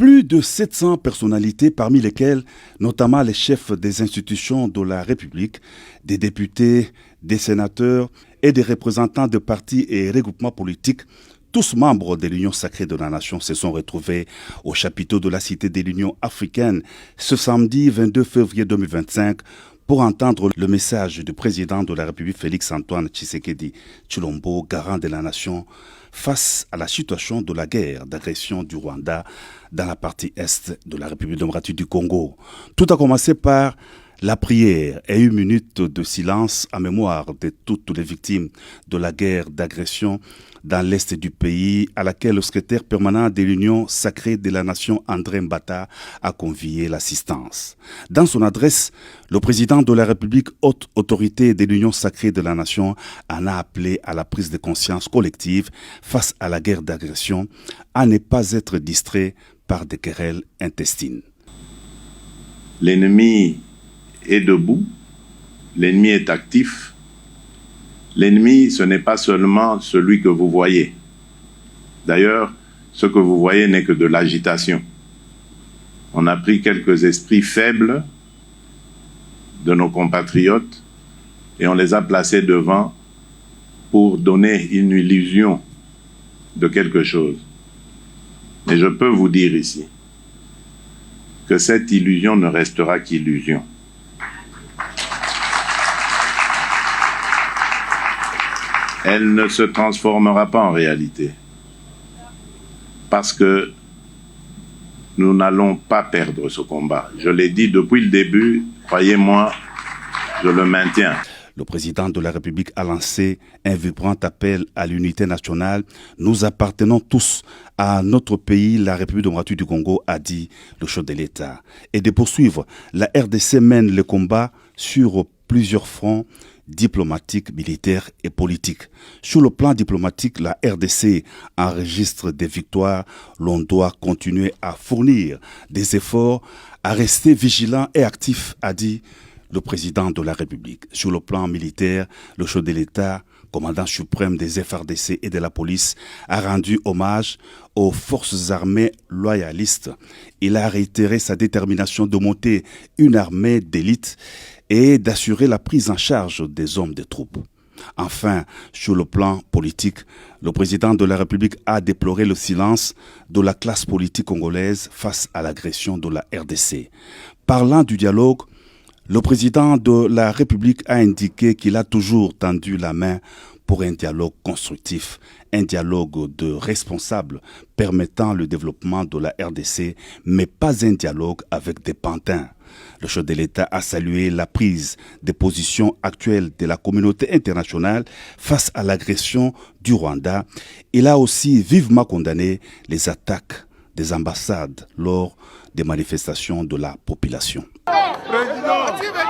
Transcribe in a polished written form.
Plus de 700 personnalités, parmi lesquelles notamment les chefs des institutions de la République, des députés, des sénateurs et des représentants de partis et regroupements politiques, tous membres de l'Union sacrée de la Nation, se sont retrouvés au chapiteau de la Cité de l'Union africaine ce samedi 22 février 2025 pour entendre le message du président de la République Félix-Antoine Tshisekedi Tshilombo, garant de la Nation, face à la situation de la guerre d'agression du Rwanda dans la partie est de la République démocratique du Congo. Tout a commencé par la prière et une minute de silence en mémoire de toutes les victimes de la guerre d'agression dans l'est du pays, à laquelle le secrétaire permanent de l'Union sacrée de la Nation, André Mbata, a convié l'assistance. Dans son adresse, le président de la République, haute autorité de l'Union sacrée de la Nation, en a appelé à la prise de conscience collective face à la guerre d'agression, à ne pas être distrait par des querelles intestines. L'ennemi est debout, l'ennemi est actif. L'ennemi, ce n'est pas seulement celui que vous voyez. D'ailleurs, ce que vous voyez n'est que de l'agitation. On a pris quelques esprits faibles de nos compatriotes et on les a placés devant pour donner une illusion de quelque chose. Mais je peux vous dire ici que cette illusion ne restera qu'illusion. Elle ne se transformera pas en réalité. Parce que nous n'allons pas perdre ce combat. Je l'ai dit depuis le début, croyez-moi, je le maintiens. Le président de la République a lancé un vibrant appel à l'unité nationale. Nous appartenons tous à notre pays, la République démocratique du Congo, a dit le chef de l'État. Et de poursuivre, la RDC mène le combat sur plusieurs fronts diplomatiques, militaires et politiques. Sur le plan diplomatique, la RDC enregistre des victoires. L'on doit continuer à fournir des efforts, à rester vigilant et actif, a dit le président de la République. Sur le plan militaire, le chef de l'État, commandant suprême des FARDC et de la police, a rendu hommage aux forces armées loyalistes. Il a réitéré sa détermination de monter une armée d'élite et d'assurer la prise en charge des hommes de troupes. Enfin, sur le plan politique, le président de la République a déploré le silence de la classe politique congolaise face à l'agression de la RDC. Parlant du dialogue, le président de la République a indiqué qu'il a toujours tendu la main pour un dialogue constructif, un dialogue de responsables permettant le développement de la RDC, mais pas un dialogue avec des pantins. Le chef de l'État a salué la prise de position actuelle de la communauté internationale face à l'agression du Rwanda. Il a aussi vivement condamné les attaques des ambassades lors des manifestations de la population. Président.